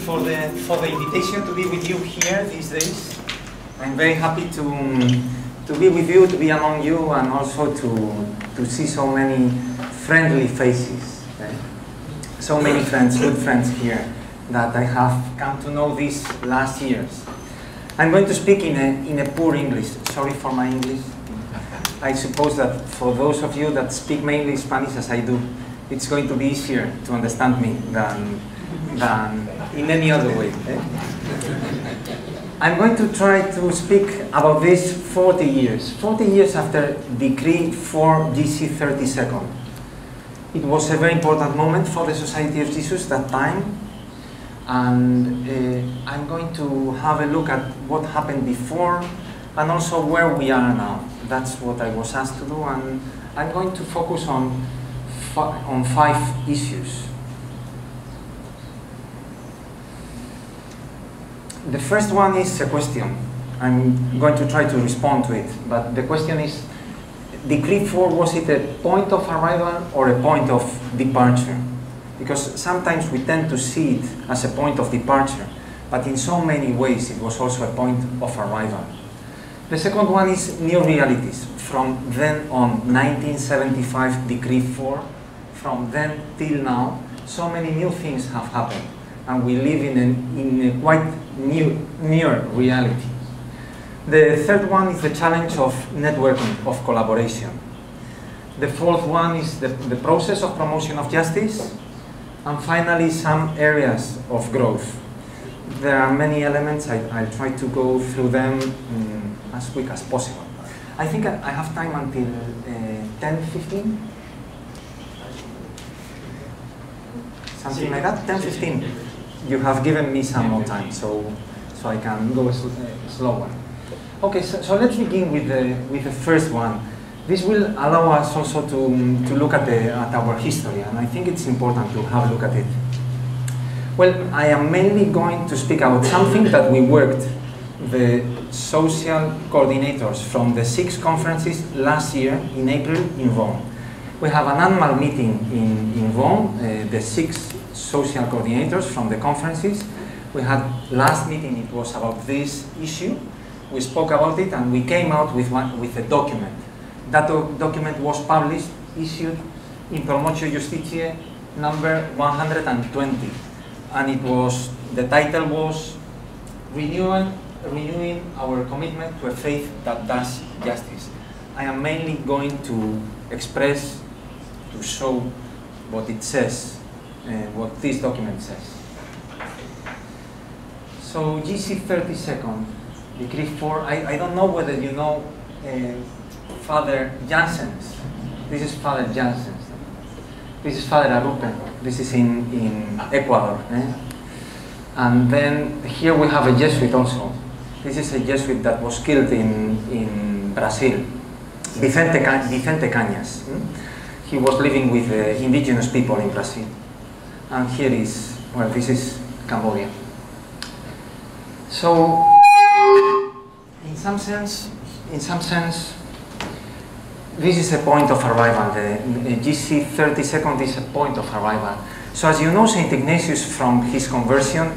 for the invitation to be with you here these days. I'm very happy to be with you, to be among you, and also to see so many friendly faces. Okay? So many friends, good friends here that I have come to know these last years. I'm going to speak in a poor English. Sorry for my English. I suppose that for those of you that speak mainly Spanish as I do, it's going to be easier to understand me than in any other way. Eh? I'm going to try to speak about this 40 years after Decree 4 GC 32nd. It was a very important moment for the Society of Jesus that time, and I'm going to have a look at what happened before and also where we are now. That's what I was asked to do, and I'm going to focus on 5 issues. The first one is a question. I'm going to try to respond to it, but the question is, Decree 4, was it a point of arrival or a point of departure? Because sometimes we tend to see it as a point of departure, but in so many ways it was also a point of arrival. The second one is new realities. From then on, 1975, Decree 4, from then till now, so many new things have happened, and we live in a quite near reality. The third one is the challenge of networking, of collaboration. The fourth one is the process of promotion of justice, and finally some areas of growth. There are many elements. I'll try to go through them as quick as possible. I think I have time until 10:15? Something like that? 10:15. You have given me some more time, so I can go slower. Okay, so let's begin with the first one. This will allow us also to look at our history, and I think it's important to have a look at it. Well, I am mainly going to speak about something that we worked, the social coordinators from the 6 conferences last year in April in Rome. We have an annual meeting in Rome, the 6 social coordinators from the conferences. We had last meeting, it was about this issue. We spoke about it and we came out with a document. That document was published, issued in Promotio Justitiae number 120. And the title was Renewing Our Commitment to a Faith That Does Justice. I am mainly going to express, to show what it says, what this document says. So GC 32nd, Decree 4, I don't know whether you know Father Janssens. This is Father Janssens. This is Father Arupe. This is in Ecuador. And then here we have a Jesuit also. This is a Jesuit that was killed in Brazil, Vicente Cañas. He was living with indigenous people in Brazil. And here is, well, this is Cambodia. So, in some sense, this is a point of arrival. The GC 32nd is a point of arrival. So as you know, St. Ignatius, from his conversion,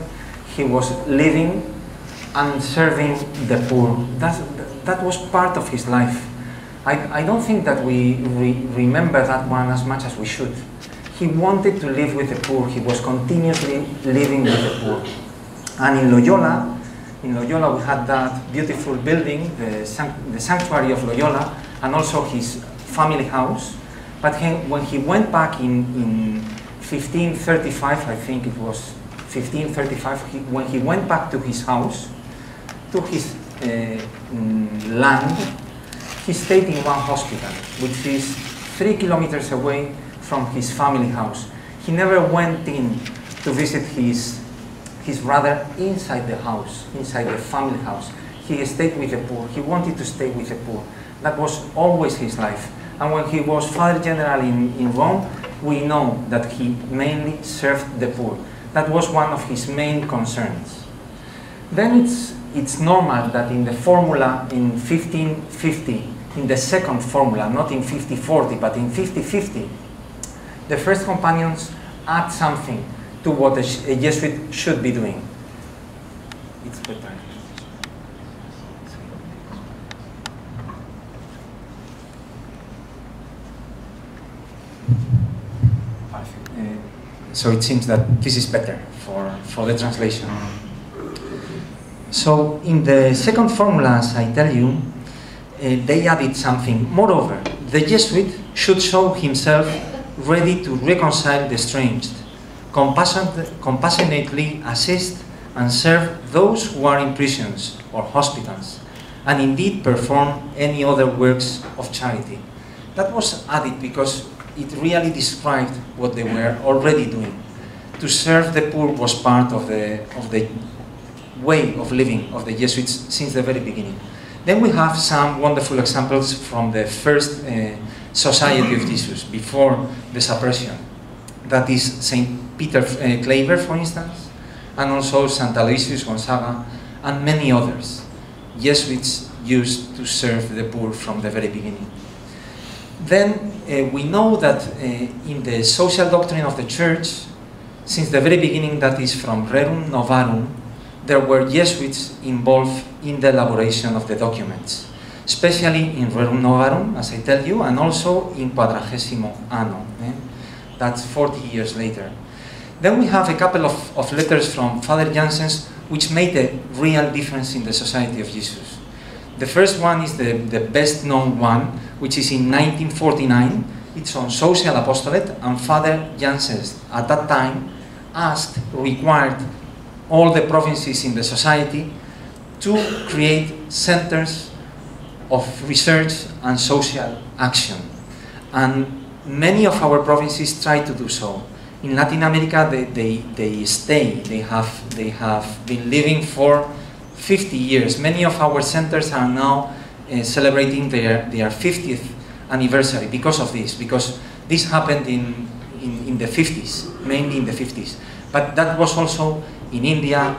he was living and serving the poor. That was part of his life. I don't think that we remember that one as much as we should. He wanted to live with the poor. He was continuously living with the poor. And in Loyola we had that beautiful building, the Sanctuary of Loyola, and also his family house. But when he went back in 1535, I think it was 1535, when he went back to his house, to his land, he stayed in one hospital, which is 3 kilometers away from his family house. He never went in to visit his brother inside the house, inside the family house. He stayed with the poor. He wanted to stay with the poor. That was always his life. And when he was Father General in Rome, we know that he mainly served the poor. That was one of his main concerns. Then it's normal that in the formula in 1550, in the second formula, not in 5040, but in 5050, the first companions add something to what a Jesuit should be doing. It's better. So it seems that this is better for the translation. So in the second formula, as I tell you, they added something. Moreover, the Jesuit should show himself ready to reconcile the estranged, compassionately assist and serve those who are in prisons or hospitals, and indeed perform any other works of charity. That was added because it really described what they were already doing. To serve the poor was part of the way of living of the Jesuits since the very beginning. Then we have some wonderful examples from the first Society of Jesus, before the suppression. That is St. Peter Claver, for instance, and also St. Aloysius Gonzaga, and many others. Jesuits used to serve the poor from the very beginning. Then we know that in the social doctrine of the Church, since the very beginning, that is from Rerum Novarum, there were Jesuits involved in the elaboration of the documents, especially in Rerum Novarum, as I tell you, and also in Quadragesimo Anno. That's 40 years later. Then we have a couple of letters from Father Janssens which made a real difference in the Society of Jesus. The first one is the best known one, which is in 1949. It's on social apostolate, and Father Janssens at that time required all the provinces in the society to create centers of research and social action. And many of our provinces try to do so. In Latin America, they have been living for 50 years. Many of our centers are now celebrating their 50th anniversary because of this, because this happened in the 50s, mainly in the 50s. But that was also in India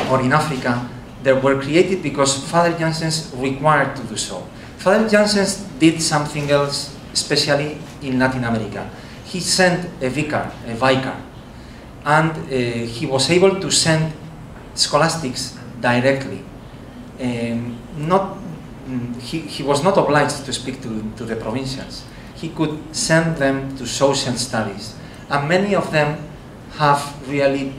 or in Africa. They were created because Father Janssens required to do so. Father Janssens did something else, especially in Latin America. He sent a vicar, and he was able to send scholastics directly. He was not obliged to speak to the provincials. He could send them to social studies, and many of them have really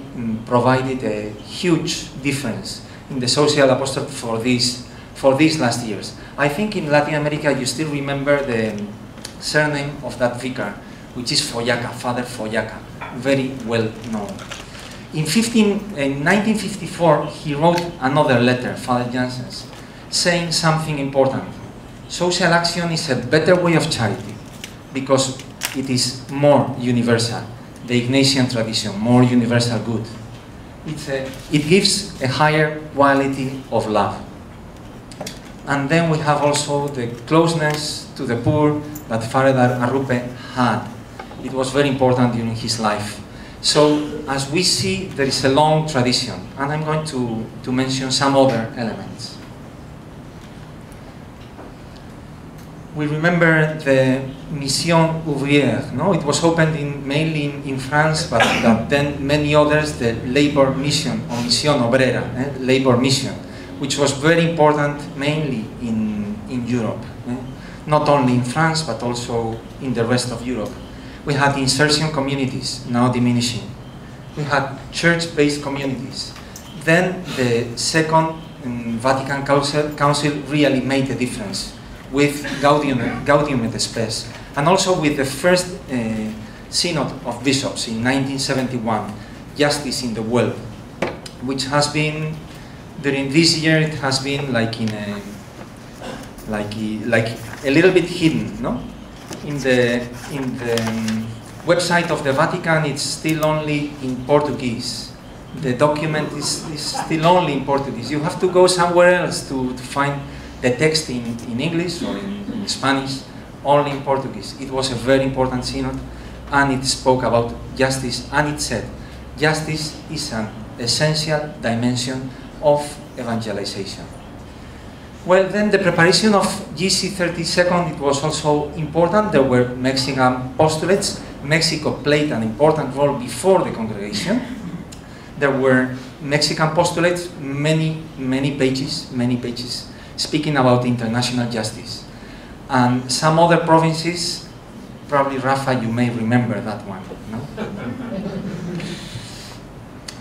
provided a huge difference in the social apostolate for these last years. I think in Latin America you still remember the surname of that vicar, which is Follaca, Father Follaca, very well known. In 1954, he wrote another letter, Father Janssens, saying something important. Social action is a better way of charity because it is more universal. The Ignatian tradition, more universal good. It gives a higher quality of love. And then we have also the closeness to the poor that Father Arrupe had. It was very important during his life. So, as we see, there is a long tradition, and I'm going to mention some other elements. We remember the Mission Ouvrière, no? It was opened mainly in France, but then many others, the Labor Mission, or Mission Obrera, Labor Mission, which was very important mainly in Europe, not only in France, but also in the rest of Europe. We had insertion communities, now diminishing. We had church-based communities. Then the Second Vatican Council really made a difference with Gaudium et Spes, and also with the first Synod of Bishops in 1971, Justice in the World, which has been, during this year, it has been like a little bit hidden, no? In the website of the Vatican, it's still only in Portuguese. The document is still only in Portuguese. You have to go somewhere else to find the text in English or in Spanish, only in Portuguese. It was a very important synod, and it spoke about justice, and it said, justice is an essential dimension of evangelization. Well, then the preparation of GC 32nd, it was also important. There were Mexican postulates, Mexico played an important role before the congregation. There were Mexican postulates, many pages, speaking about international justice. And some other provinces, probably Rafa, you may remember that one, no?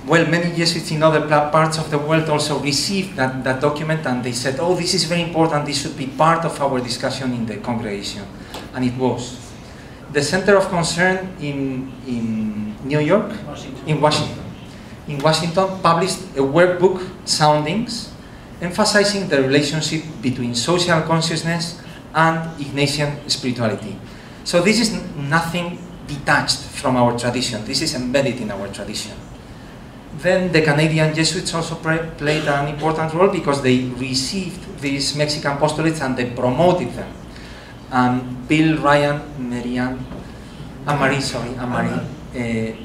Well, many Jesuits in other parts of the world also received that document, and they said, oh, this is very important, this should be part of our discussion in the congregation. And it was. The Center of Concern in New York, in Washington, published a workbook, Soundings, emphasizing the relationship between social consciousness and Ignatian spirituality. So this is nothing detached from our tradition, this is embedded in our tradition. Then the Canadian Jesuits also played an important role because they received these Mexican postulates and they promoted them. And Bill Ryan,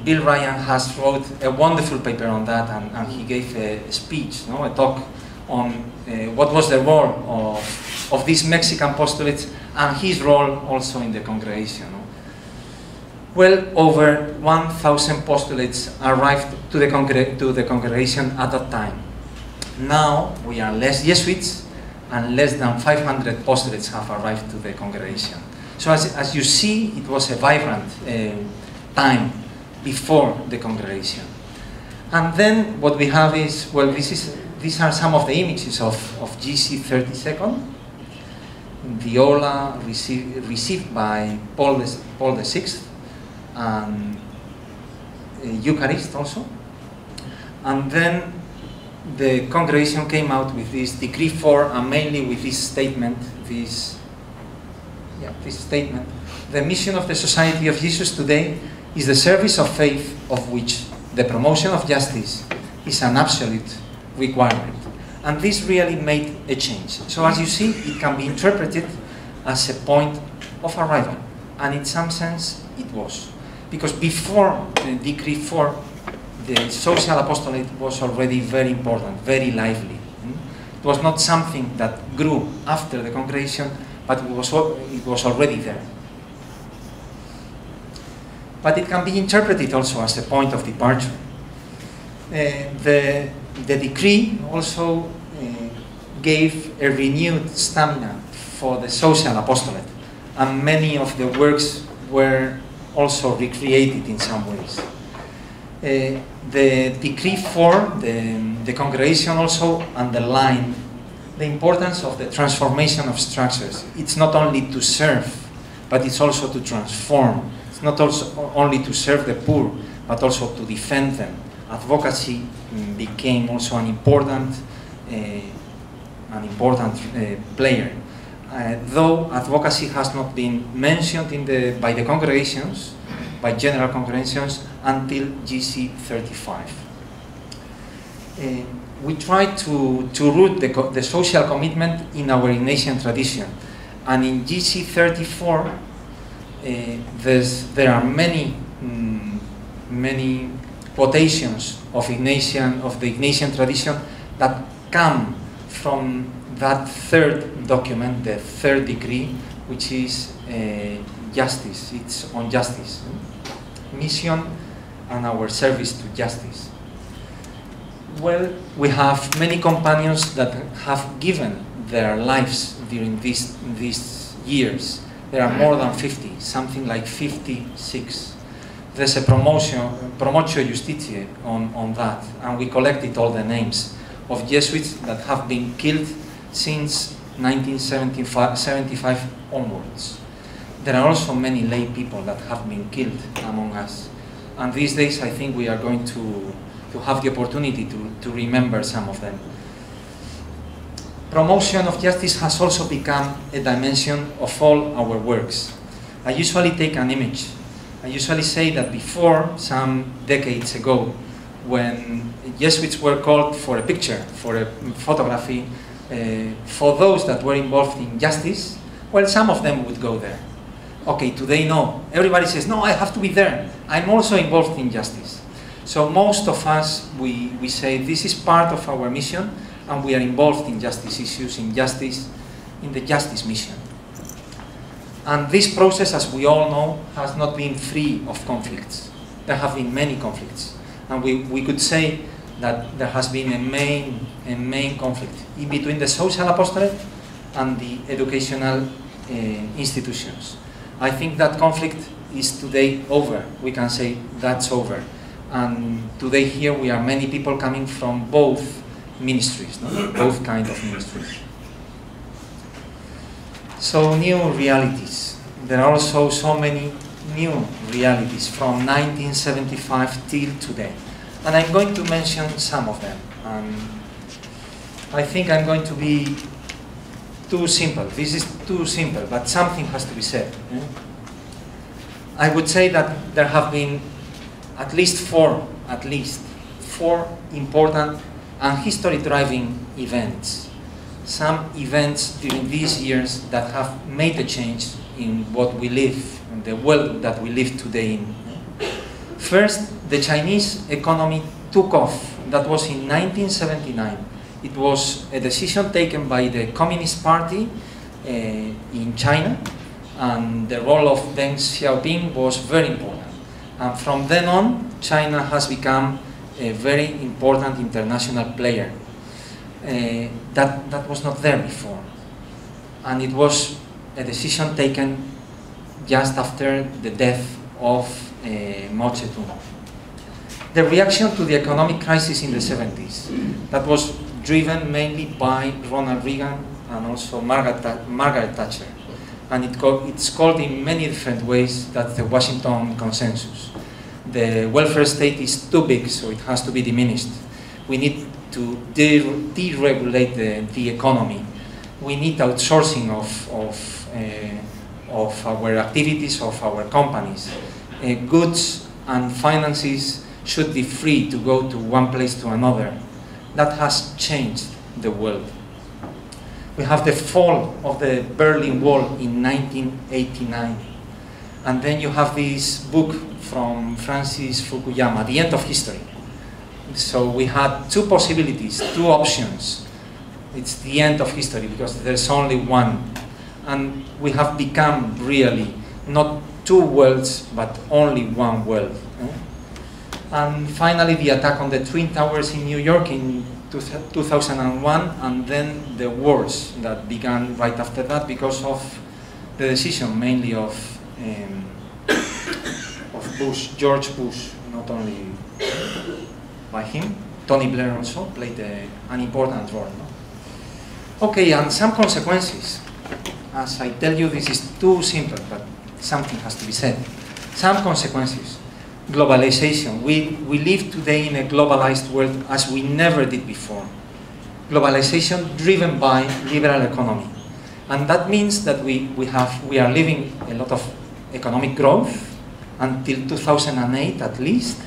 Bill Ryan has wrote a wonderful paper on that, and he gave a speech, a talk on what was the role of these Mexican postulates and his role also in the congregation. Well, over 1,000 postulates arrived to the congregation at that time. Now we are less Jesuits, and less than 500 postulates have arrived to the congregation. So as you see, it was a vibrant time before the congregation. And then what we have is, well, these are some of the images of GC 32nd, the Ola received by Paul VI, and Eucharist also. And then the congregation came out with this Decree 4, and mainly with this statement, this statement: the mission of the Society of Jesus today is the service of faith, of which the promotion of justice is an absolute requirement. And this really made a change. So as you see, it can be interpreted as a point of arrival, and in some sense it was. Because before the Decree 4, the social apostolate was already very important, very lively. It was not something that grew after the congregation, but it was already there. But it can be interpreted also as a point of departure. The decree also gave a renewed stamina for the social apostolate, and many of the works were also recreated in some ways. The Decree 4, the congregation also underlined the importance of the transformation of structures. It's not only to serve, but it's also to transform. It's not also only to serve the poor, but also to defend them. Advocacy became also an important player. Though advocacy has not been mentioned by the congregations, by general congregations, until GC 35. We try to root the social commitment in our Ignatian tradition, and in GC 34 there are many quotations of the Ignatian tradition that come from that third document, the third decree, which is justice. It's on justice, mission, and our service to justice. Well, we have many companions that have given their lives during these years. There are more than 50, something like 56. There's a Promotio Justitiae on that, and we collected all the names of Jesuits that have been killed since 1975 onwards. There are also many lay people that have been killed among us. And these days I think we are going to have the opportunity to remember some of them. Promotion of justice has also become a dimension of all our works. I usually take an image. I usually say that before, some decades ago, when Jesuits were called for a picture, for a photography, for those that were involved in justice, well, some of them would go there. Okay, today no. Everybody says, no, I have to be there. I'm also involved in justice. So most of us, we say this is part of our mission, and we are involved in justice issues, in the justice mission. And this process, as we all know, has not been free of conflicts. There have been many conflicts. And we could say that there has been a main conflict in between the social apostolate and the educational institutions. I think that conflict is today over. We can say that's over. And today here we are many people coming from both ministries, no? Both kinds of ministries. So new realities. There are also so many new realities from 1975 till today. And I'm going to mention some of them. I think I'm going to be too simple. This is too simple, but something has to be said. I would say that there have been at least four important and history-driving events. Some events during these years that have made a change in what we live, in the world that we live today in. First, the Chinese economy took off. That was in 1979. It was a decision taken by the Communist Party in China, and the role of Deng Xiaoping was very important. And from then on, China has become a very important international player. That was not there before. And it was a decision taken just after the death of Mao Zedong. The reaction to the economic crisis in the 70s, that was driven mainly by Ronald Reagan and also Margaret Thatcher. And it's called in many different ways that the Washington Consensus. The welfare state is too big, so it has to be diminished. We need to deregulate the economy. We need outsourcing of our activities, of our companies. Goods and finances should be free to go to one place to another. That has changed the world. We have the fall of the Berlin Wall in 1989. And then you have this book from Francis Fukuyama, The End of History. So we had two possibilities, two options. It's the end of history because there's only one. And we have become really not two worlds, but only one world. And finally, the attack on the Twin Towers in New York in 2001, and then the wars that began right after that because of the decision mainly of Bush, George Bush, not only by him. Tony Blair also played an important role. No? Okay, and some consequences. As I tell you, this is too simple, but something has to be said. Some consequences. Globalization. We live today in a globalized world as we never did before. Globalization driven by liberal economy. And that means that we are living a lot of economic growth. Until 2008 at least,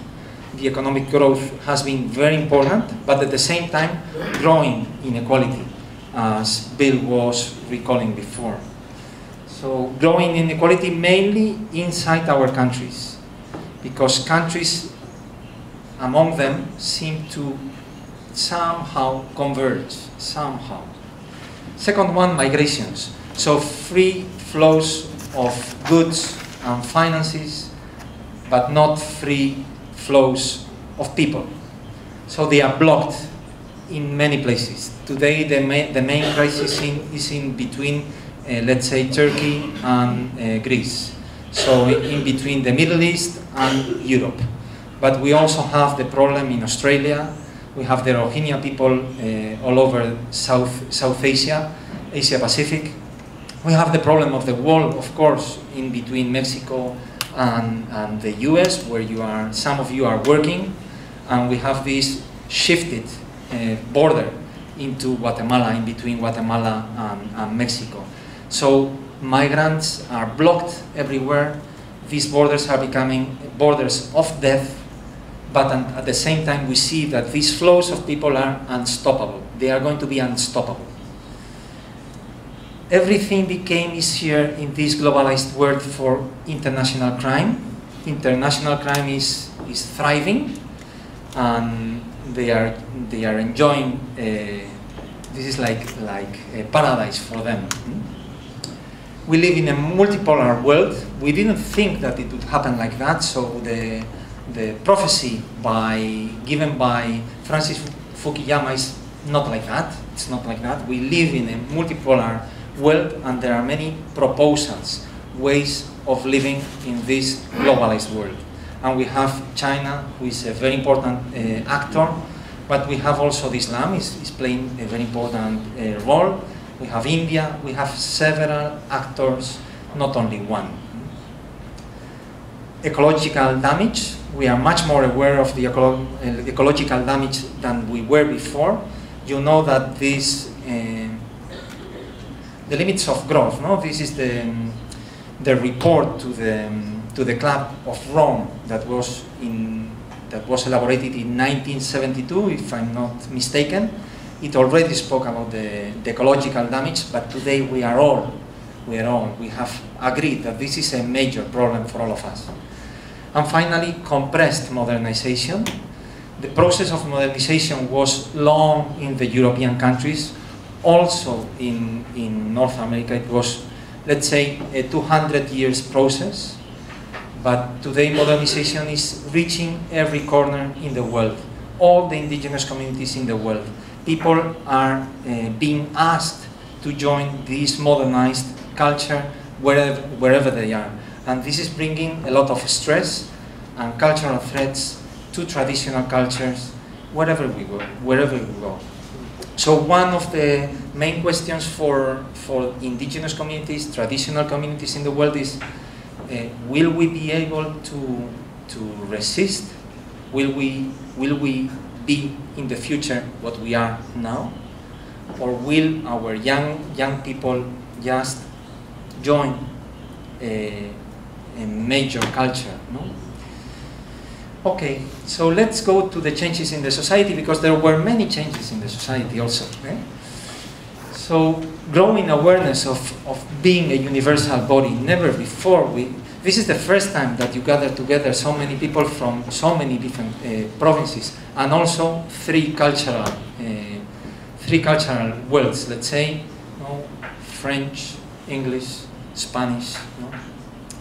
the economic growth has been very important, but at the same time growing inequality, as Bill was recalling before. So growing inequality mainly inside our countries, because countries among them seem to somehow converge, somehow. Second one, migrations. So free flows of goods and finances, but not free flows of people. So they are blocked in many places. Today the main crisis is in between, let's say, Turkey and Greece. So in between the Middle East and Europe. But we also have the problem in Australia. We have the Rohingya people all over South Asia, Asia Pacific. We have the problem of the wall, of course, in between Mexico and the US, where some of you are working, and we have this shifted border into Guatemala, in between Guatemala and Mexico. So migrants are blocked everywhere. These borders are becoming borders of death, but at the same time we see that these flows of people are unstoppable. They are going to be unstoppable. Everything became easier in this globalized world for international crime. International crime is thriving, and they are enjoying. This is like a paradise for them. We live in a multipolar world. We didn't think that it would happen like that, so the prophecy given by Francis Fukuyama is not like that. It's not like that. We live in a multipolar world, and there are many proposals, ways of living in this globalized world. And we have China, who is a very important actor, but we have also Islam is playing a very important role. We have India, we have several actors, not only one. Ecological damage, we are much more aware of the ecological damage than we were before. You know that this, the limits of growth, no? This is the report to the Club of Rome that was elaborated in 1972, if I'm not mistaken. It already spoke about the ecological damage, but today we have agreed that this is a major problem for all of us. And finally, compressed modernization. The process of modernization was long in the European countries. Also in North America, it was, let's say, a 200 years process. But today modernization is reaching every corner in the world, all the indigenous communities in the world. People are being asked to join this modernized culture wherever they are. And this is bringing a lot of stress and cultural threats to traditional cultures wherever we go. So one of the main questions for indigenous communities, traditional communities in the world is, will we be able to resist? Will we be in the future what we are now? Or will our young people just join a major culture? No? Okay, so let's go to the changes in the society, because there were many changes in the society also. Okay? So growing awareness of being a universal body. Never before this is the first time that you gather together so many people from so many different provinces, and also three cultural worlds, let's say, French, English, Spanish,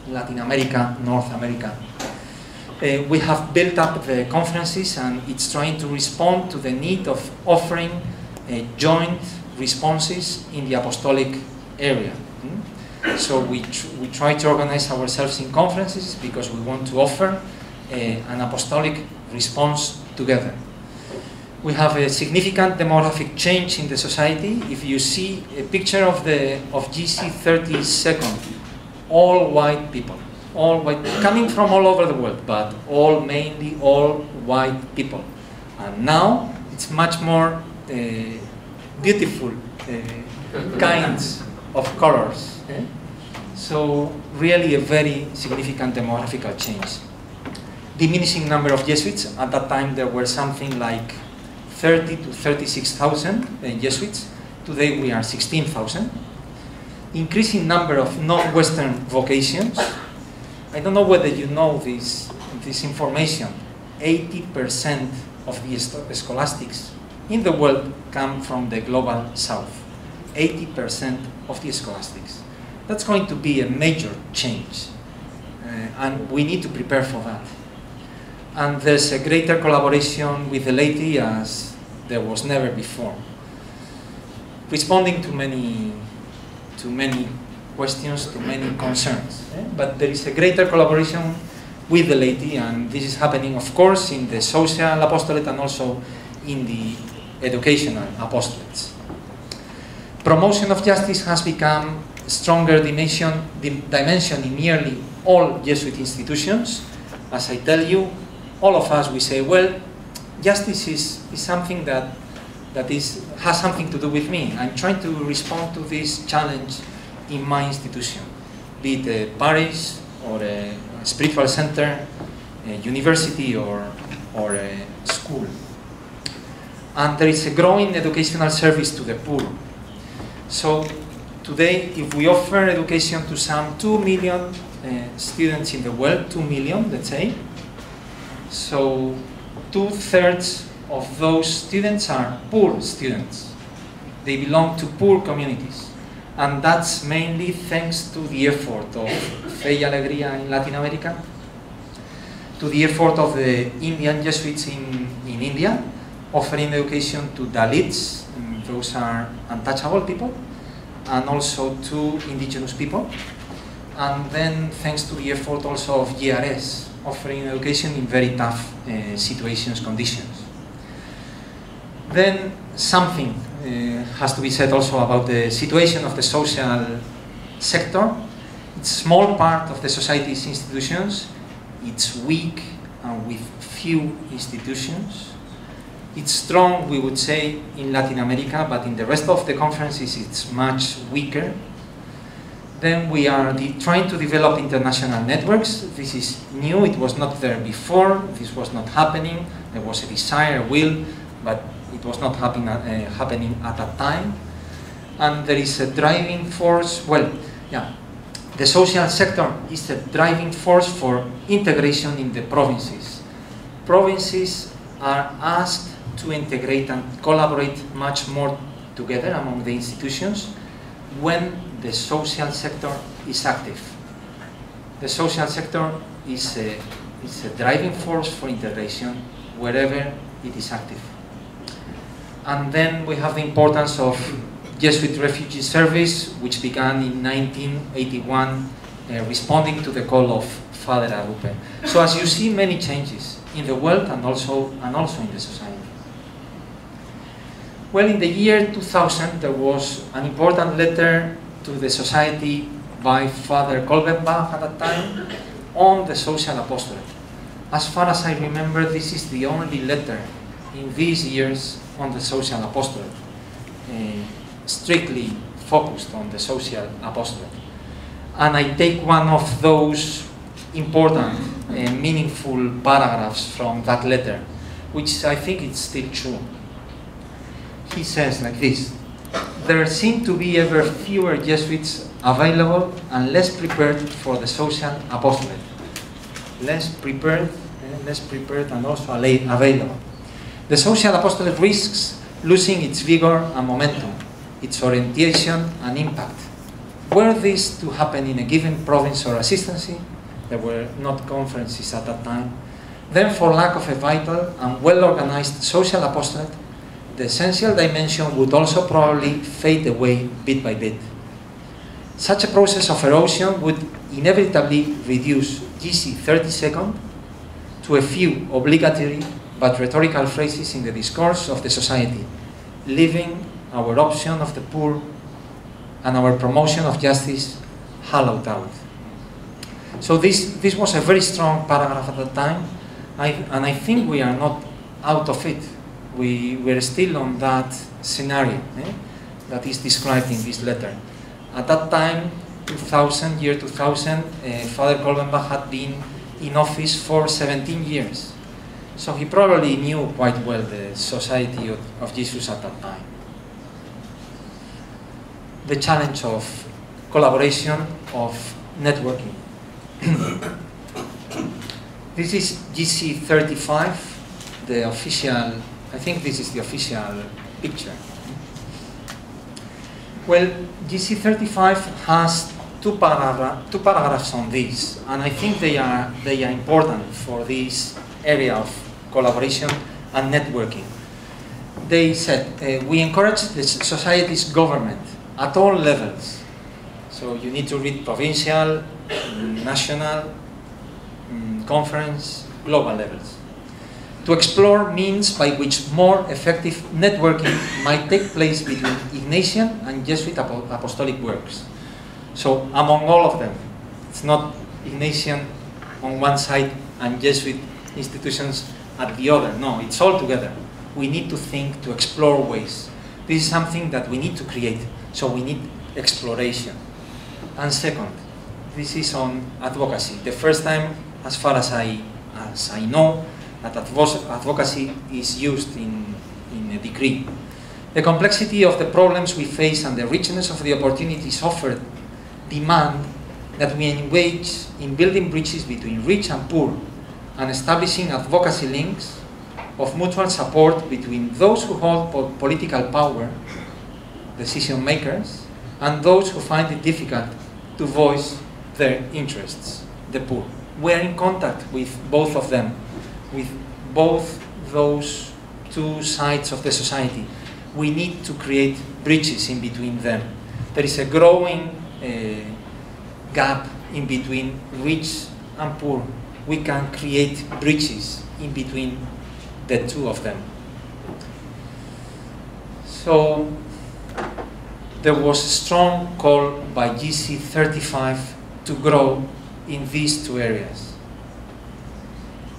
Latin America, North America. We have built up the conferences, and it's trying to respond to the need of offering joint responses in the apostolic area. So we try to organize ourselves in conferences because we want to offer an apostolic response together. We have a significant demographic change in the society. If you see a picture of GC 32nd, all white people, coming from all over the world, but mainly all white people. And now it's much more beautiful kinds of colors. Okay? So really a very significant demographical change. Diminishing number of Jesuits. At that time there were something like 30 to 36,000 Jesuits. Today we are 16,000. Increasing number of non-Western vocations. I don't know whether you know this information. 80% of the scholastics in the world come from the global south. 80% of the scholastics. That's going to be a major change, and we need to prepare for that. And there's a greater collaboration with the laity as there was never before, responding to many questions, to many concerns. But there is a greater collaboration with the laity, and this is happening, of course, in the social apostolate and also in the educational apostolates. Promotion of justice has become a stronger dimension in nearly all Jesuit institutions. As I tell you, all of us, we say, well, justice is something that has something to do with me. I'm trying to respond to this challenge in my institution, be it a parish or a spiritual center, a university or a school. And there is a growing educational service to the poor. So today, if we offer education to some 2 million students in the world, 2 million, let's say, so 2/3 of those students are poor students. They belong to poor communities. And that's mainly thanks to the effort of Fe y Alegría in Latin America, to the effort of the Indian Jesuits in India, offering education to Dalits, those are untouchable people, and also to indigenous people. And then thanks to the effort also of GRS, offering education in very tough situations, conditions. Then something has to be said also about the situation of the social sector. It's a small part of the society's institutions. It's weak and with few institutions. It's strong, we would say, in Latin America, but in the rest of the conferences it's much weaker. Then we are trying to develop international networks. This is new, it was not there before, this was not happening. There was a desire, a will, but it was not happening at that time. And there is a driving force, the social sector is a driving force for integration in the provinces. Provinces are asked to integrate and collaborate much more together among the institutions when the social sector is active. The social sector is a driving force for integration wherever it is active. And then we have the importance of Jesuit Refugee Service, which began in 1981, responding to the call of Father Arrupe. So as you see, many changes in the world and also in the society. Well, in the year 2000, there was an important letter to the society by Father Kolbenbach at that time on the social apostolate. As far as I remember, this is the only letter in these years on the social apostolate, strictly focused on the social apostolate. And I take one of those important and meaningful paragraphs from that letter, which I think is still true. He says like this: there seem to be ever fewer Jesuits available and less prepared for the social apostolate. Less prepared and also available. The social apostolate risks losing its vigor and momentum, its orientation and impact. Were this to happen in a given province or assistancy, there were not conferences at that time, then for lack of a vital and well-organized social apostolate, the essential dimension would also probably fade away bit by bit. Such a process of erosion would inevitably reduce GC 32nd to a few obligatory but rhetorical phrases in the discourse of the society, leaving our option of the poor and our promotion of justice hollowed out. So this was a very strong paragraph at the time, and I think we are not out of it. We're still on that scenario that is described in this letter. At that time, year 2000, Father Kolbenbach had been in office for 17 years. So he probably knew quite well the Society of Jesus at that time. The challenge of collaboration, of networking. This is GC 35, the official, I think this is the official picture. Well, GC 35 has two paragraphs on this, and I think they are important for this area of collaboration and networking. They said, we encourage the society's government at all levels. So you need to read provincial, national, conference, global levels, to explore means by which more effective networking might take place between Ignatian and Jesuit apostolic works. So among all of them, it's not Ignatian on one side and Jesuit institutions at the other. No, it's all together. We need to think, to explore ways. This is something that we need to create, so we need exploration. And second, this is on advocacy. The first time, as far as I know, that advocacy is used in a decree. The complexity of the problems we face and the richness of the opportunities offered demand that we engage in building bridges between rich and poor and establishing advocacy links of mutual support between those who hold political power, decision makers, and those who find it difficult to voice their interests, the poor. We are in contact with both of them, with both those two sides of the society. We need to create bridges in between them. There is a growing gap in between rich and poor. We can create bridges in between the two of them. So there was a strong call by GC35 to grow in these two areas.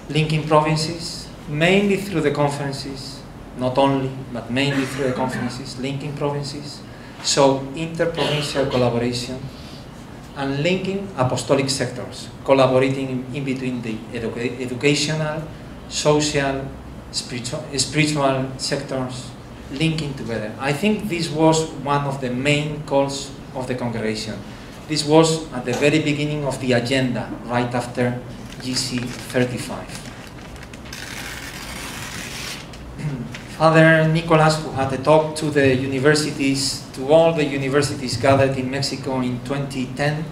Linking provinces, mainly through the conferences, not only, but mainly through the conferences, linking provinces, so interprovincial collaboration, and linking apostolic sectors, collaborating in between the educational, social, spiritual sectors, linking together. I think this was one of the main calls of the congregation. This was at the very beginning of the agenda, right after GC35. Father Nicolas, who had a talk to the universities, to all the universities gathered in Mexico in 2010,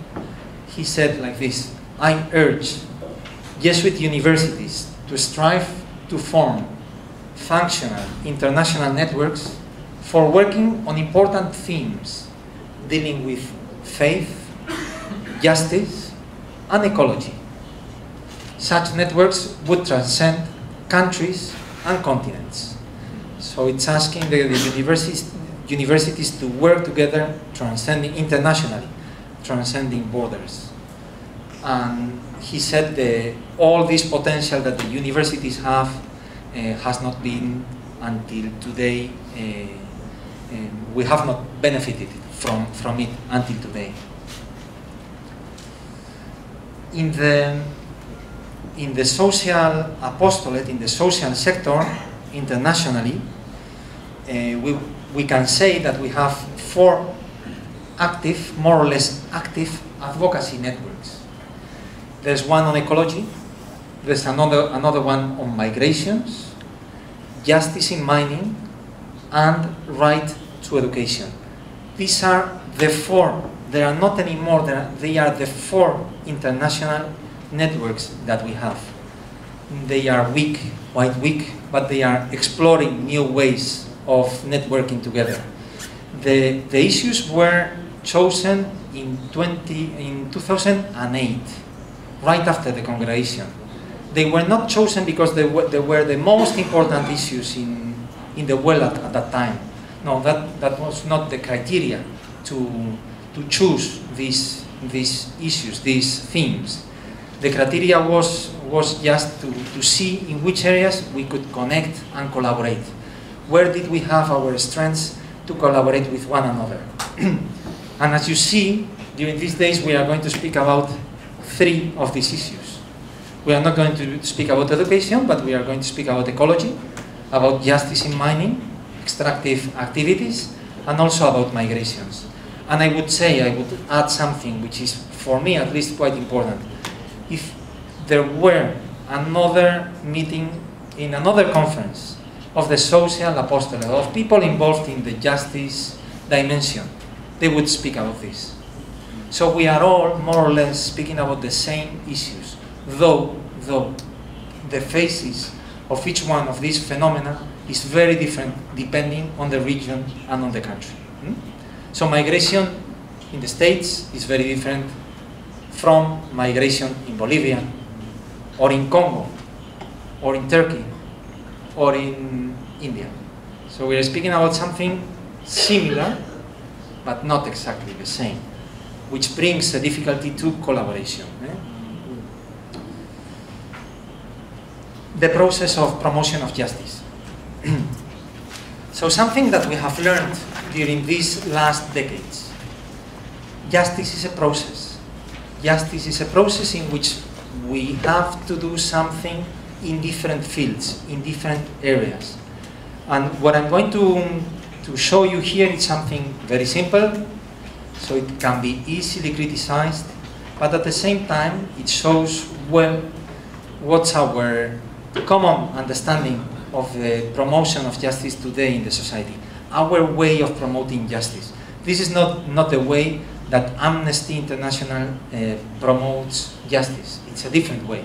he said like this: I urge Jesuit universities to strive to form functional international networks for working on important themes dealing with faith, justice, and ecology. Such networks would transcend countries and continents. So it's asking the universities to work together, transcending internationally, transcending borders. And he said all this potential that the universities have has not been until today, we have not benefited from it until today. In the social apostolate, in the social sector, internationally, we can say that we have 4 active, more or less active advocacy networks. There's one on ecology, there's another one on migrations, justice in mining, and right to education. These are the 4, there are not anymore, they are the 4 international networks that we have. They are weak, quite weak, but they are exploring new ways of networking together. The issues were chosen in 2008, right after the congregation. They were not chosen because they were the most important issues in the world at that time. No, that was not the criteria to choose these issues, these themes. The criteria was just to see in which areas we could connect and collaborate. Where did we have our strengths to collaborate with one another? And as you see, during these days we are going to speak about 3 of these issues. We are not going to speak about education, but we are going to speak about ecology, about justice in mining, extractive activities, and also about migrations. And I would add something which is, for me at least, quite important. If there were another meeting in another conference of the social apostolate, of people involved in the justice dimension, they would speak about this. So we are all more or less speaking about the same issues, though the phases of each one of these phenomena is very different depending on the region and on the country. So migration in the States is very different from migration in Bolivia, or in Congo, or in Turkey, or in India. So we are speaking about something similar, but not exactly the same, which brings a difficulty to collaboration. The process of promotion of justice. So something that we have learned during these last decades. Justice is a process. Justice is a process in which we have to do something in different fields, in different areas. And what I'm going to show you here is something very simple, so it can be easily criticized, but at the same time it shows well what's our common understanding of the promotion of justice today in the society, our way of promoting justice. This is not the way that Amnesty International promotes justice. It's a different way.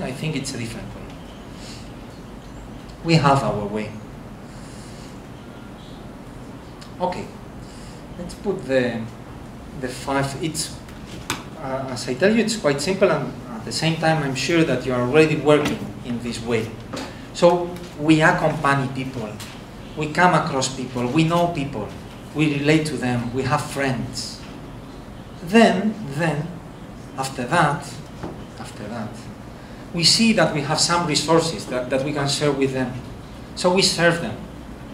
I think it's a different way. We have our way. Okay, let's put the five. It's as I tell you, it's quite simple, and at the same time, I'm sure that you are already working in this way. So we accompany people, we come across people, we know people, we relate to them, we have friends. Then after that, we see that we have some resources that we can share with them. So we serve them,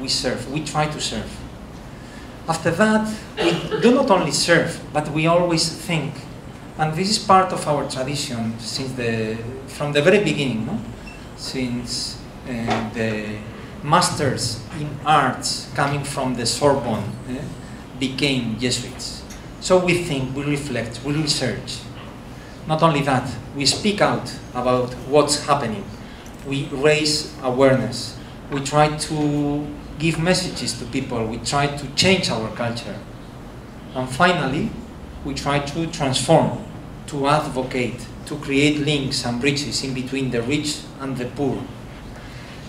we try to serve. After that, we do not only serve, but we always think. And this is part of our tradition from the very beginning, no? Since the masters in arts coming from the Sorbonne became Jesuits. So we think, we reflect, we research. Not only that, we speak out about what's happening. We raise awareness. We try to give messages to people. We try to change our culture. And finally, we try to transform, to advocate, to create links and bridges in between the rich and the poor.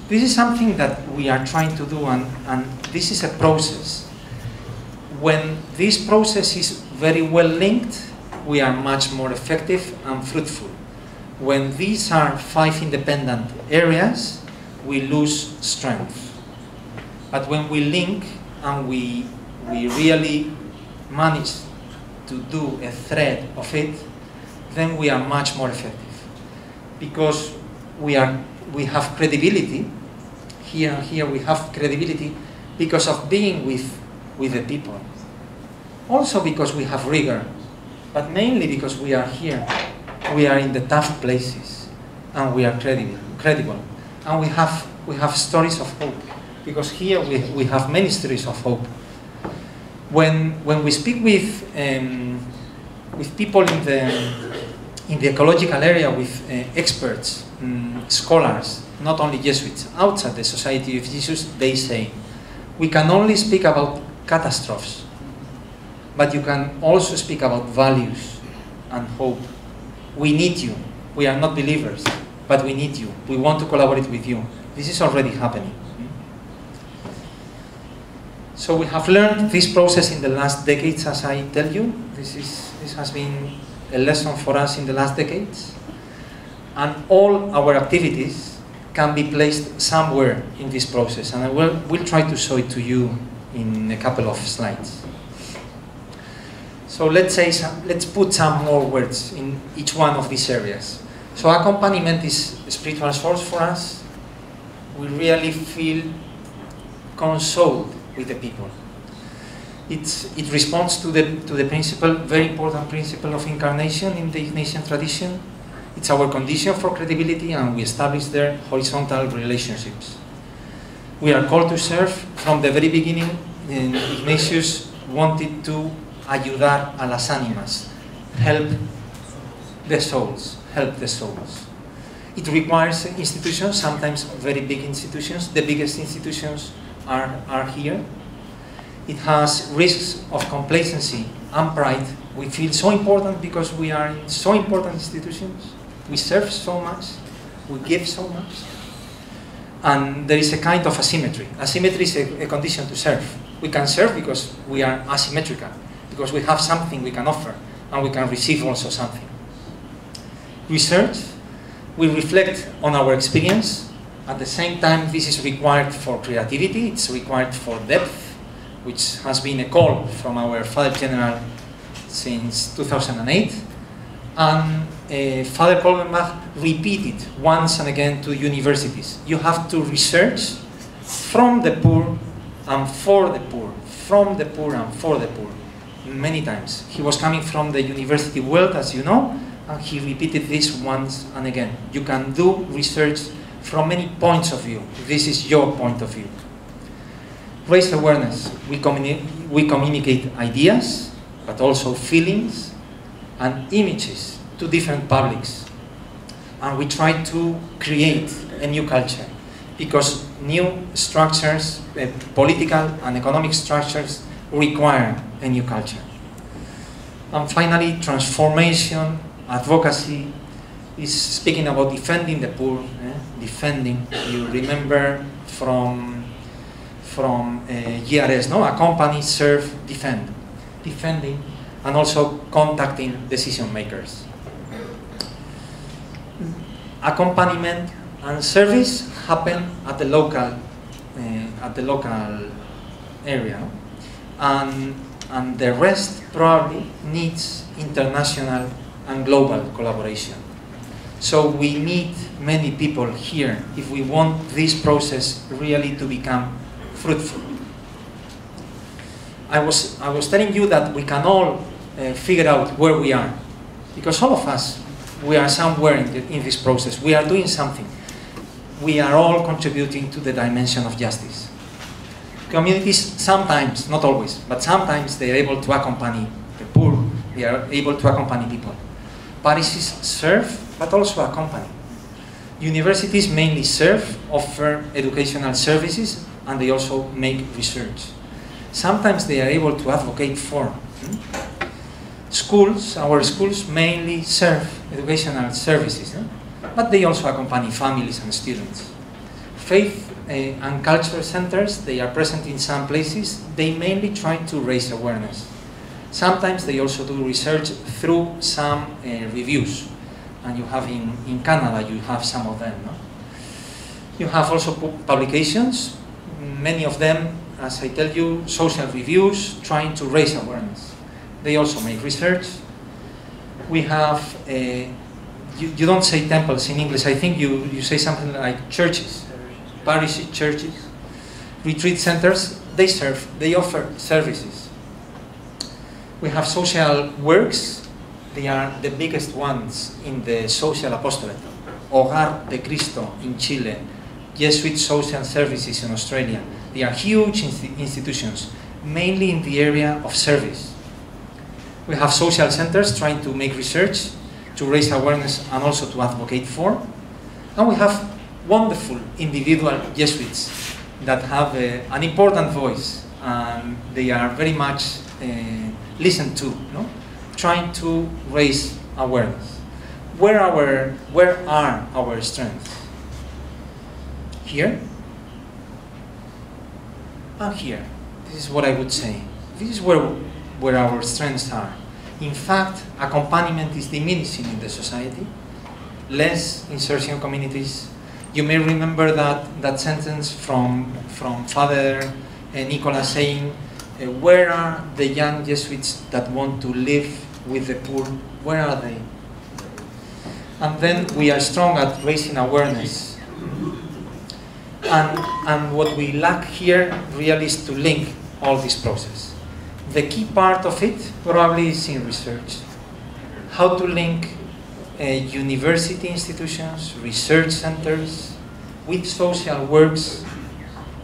This is something that we are trying to do, and this is a process. When this process is very well linked, we are much more effective and fruitful. When these are 5 independent areas, we lose strength. But when we link and we really manage to do a thread of it, then we are much more effective. Because we have credibility. Here we have credibility because of being with the people. Also because we have rigor, but mainly because we are here. We are in the tough places, and we are credible. And we have stories of hope, because here we have many stories of hope. When we speak with people in the ecological area, with experts, scholars, not only Jesuits, outside the Society of Jesus, they say, we can only speak about catastrophes, but you can also speak about values and hope. We need you. We are not believers, but we need you. We want to collaborate with you. This is already happening. So we have learned this process in the last decades, as I tell you. This has been a lesson for us in the last decades. And all our activities can be placed somewhere in this process. And we'll try to show it to you in a couple of slides. So let's put some more words in each one of these areas. So accompaniment is a spiritual source for us. We really feel consoled with the people. It responds to the principle, very important principle of incarnation in the Ignatian tradition. It's our condition for credibility, and we establish there horizontal relationships. We are called to serve. From the very beginning, Ignatius wanted to ayudar a las ánimas, help the souls. It requires institutions, sometimes very big institutions. The biggest institutions are here. It has risks of complacency and pride. We feel so important because we are in so important institutions. We serve so much, we give so much. And there is a kind of asymmetry. Asymmetry is a condition to serve. We can serve because we are asymmetrical, because we have something we can offer, and we can receive also something. Research, we reflect on our experience. At the same time, this is required for creativity, it's required for depth, which has been a call from our Father General since 2008. And Father Kolbenbach repeated once and again to universities. You have to research from the poor and for the poor, from the poor and for the poor, many times. He was coming from the university world, as you know, and he repeated this once and again. You can do research from many points of view. This is your point of view. Raise awareness. We communicate ideas, but also feelings and images to different publics. And we try to create a new culture, because new structures, political and economic structures, require a new culture. And finally, transformation, advocacy, is speaking about defending the poor, defending. You remember from GRS, no? Accompany, serve, defend. Defending, and also contacting decision makers. Accompaniment and service happen at the local area, no? And the rest probably needs international and global collaboration. So we need many people here if we want this process really to become fruitful. I was telling you that we can all figure out where we are, because all of us, we are somewhere in this process. We are doing something. We are all contributing to the dimension of justice. Communities sometimes, not always, but sometimes they are able to accompany the poor. They are able to accompany people. Parishes serve, but also accompany. Universities mainly serve, offer educational services, and they also make research. Sometimes they are able to advocate for. Schools, our schools mainly serve educational services, but they also accompany families and students. Faith and culture centers, they are present in some places. They mainly try to raise awareness. Sometimes they also do research through some reviews. And you have in Canada, you have some of them. No? You have also publications, many of them, as I tell you, social reviews, trying to raise awareness. They also make research. We have, you don't say temples in English, I think you say something like churches, parish churches, retreat centers. They serve, they offer services. We have social works. They are the biggest ones in the social apostolate. Hogar de Cristo in Chile, Jesuit Social Services in Australia. They are huge institutions, mainly in the area of service. We have social centers trying to make research, to raise awareness and also to advocate for. And we have wonderful individual Jesuits that have an important voice, and they are very much listened to, no? Trying to raise awareness. Where are our strengths? Here and here. This is what I would say. This is where our strengths are. In fact, accompaniment is diminishing in the society. Less insertion communities. You may remember that sentence from Father Nicolas saying, where are the young Jesuits that want to live with the poor? Where are they? And then we are strong at raising awareness. And what we lack here really is to link all this process. The key part of it probably is in research. How to link university institutions, research centers, with social works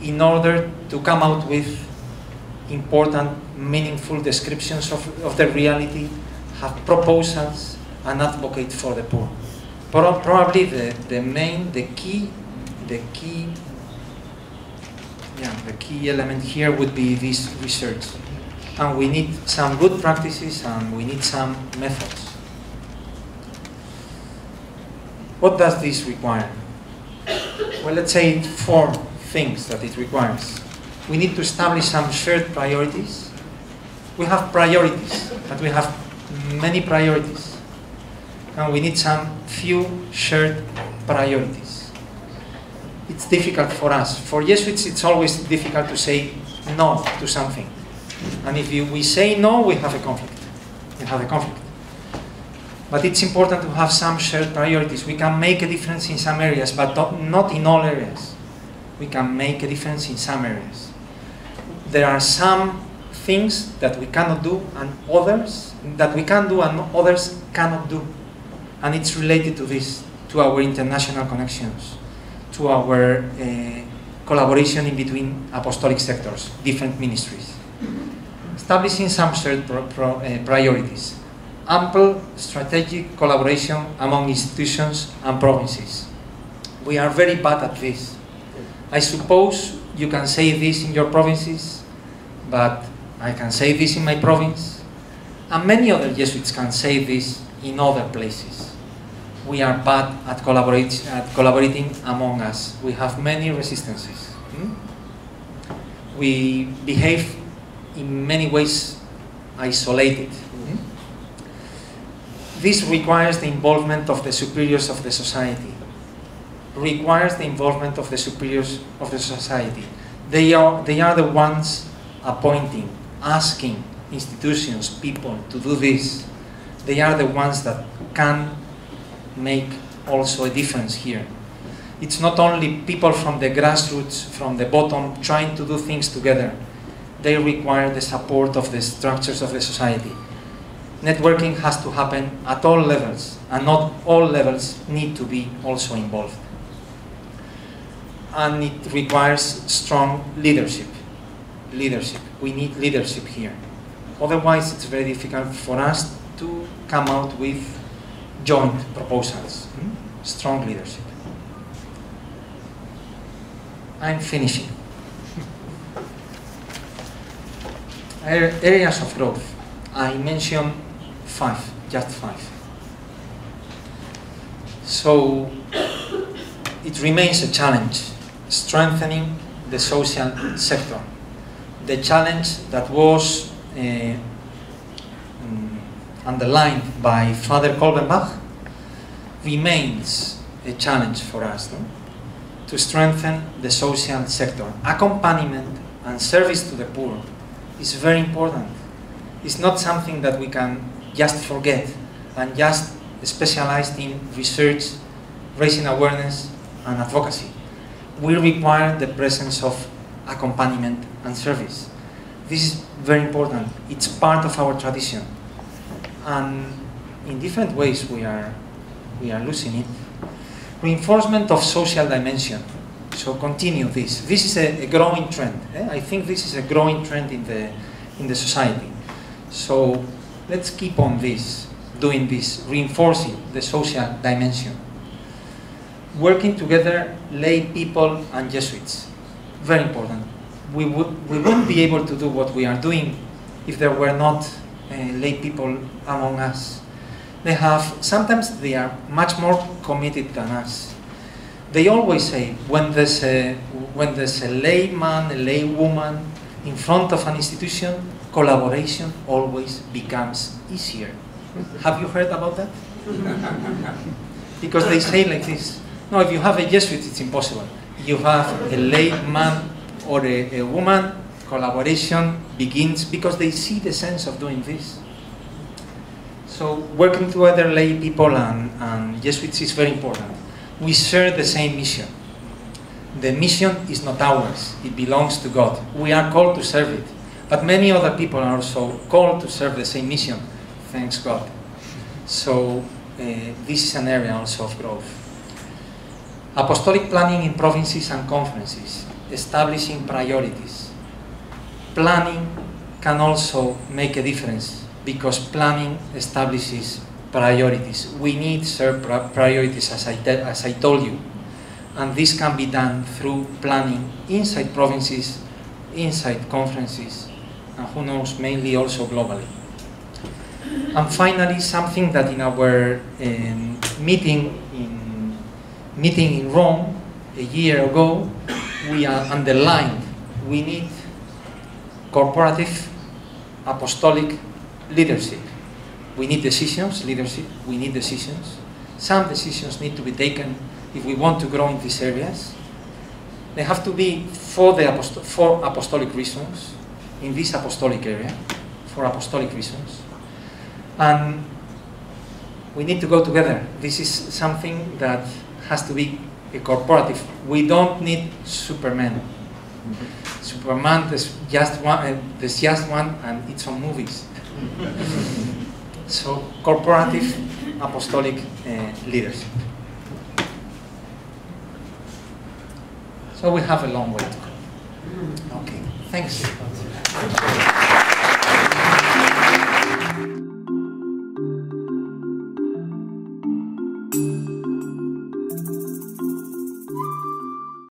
in order to come out with important, meaningful descriptions of the reality, have proposals, and advocate for the poor. Probably the key element here would be this research. And we need some good practices and we need some methods. What does this require? Well, let's say 4 things that it requires. We need to establish some shared priorities. We have priorities, but we have many priorities. And we need some few shared priorities. It's difficult for us. For Jesuits, it's always difficult to say no to something. And if we say no, we have a conflict. We have a conflict. But it's important to have some shared priorities. We can make a difference in some areas, but not in all areas. We can make a difference in some areas. There are some things that we cannot do and others that we can do and others cannot do. And it's related to this, to our international connections, to our collaboration in between apostolic sectors, different ministries. Establishing some shared priorities. Ample strategic collaboration among institutions and provinces. We are very bad at this. I suppose you can say this in your provinces, but I can say this in my province, and many other Jesuits can say this in other places. We are bad at collaborating among us. We have many resistances. We behave in many ways isolated. This requires the involvement of the superiors of the society. Requires the involvement of the superiors of the society. They are the ones appointing, asking institutions, people to do this. They are the ones that can make also a difference here. It's not only people from the grassroots, from the bottom, trying to do things together. They require the support of the structures of the society. Networking has to happen at all levels, and not all levels need to be also involved. And it requires strong leadership. We need leadership here. Otherwise, it's very difficult for us to come out with joint proposals. Strong leadership. I'm finishing. Areas of growth. I mentioned just five. So it remains a challenge, strengthening the social sector. The challenge that was underlined by Father Kolbenbach remains a challenge for us, no? To strengthen the social sector. Accompaniment and service to the poor is very important. It's not something that we can just forget and just specialize in research, raising awareness and advocacy. We require the presence of accompaniment and service. This is very important. It's part of our tradition. And in different ways we are losing it. Reinforcement of social dimension. So continue this. This is a growing trend. I think this is a growing trend in the society. So let's keep on this, doing this, reinforcing the social dimension. Working together, lay people and Jesuits. Very important. We wouldn't be able to do what we are doing if there were not lay people among us. Sometimes they are much more committed than us. They always say, when there's a layman, a laywoman in front of an institution, collaboration always becomes easier. Have you heard about that? Because they say like this, no, if you have a Jesuit, it's impossible. You have a layman or a woman, collaboration begins because they see the sense of doing this. So working together, lay people and Jesuits is very important. We share the same mission. The mission is not ours, it belongs to God. We are called to serve it, but many other people are also called to serve the same mission, thanks God. So this is an area also of growth. Apostolic planning in provinces and conferences, establishing priorities. Planning can also make a difference because planning establishes priorities. We need shared priorities, as I told you. And this can be done through planning inside provinces, inside conferences, and who knows, mainly also globally. And finally, something that in our meeting in Rome a year ago, we underlined, we need corporative apostolic leadership. We need decisions, leadership, we need decisions. Some decisions need to be taken if we want to grow in these areas. They have to be for apostolic reasons, in this apostolic area, for apostolic reasons. And we need to go together. This is something that has to be a corporative. We don't need Superman. Superman, there's just one and it's on movies. So, corporative apostolic leadership. So we have a long way to go. Okay, thanks.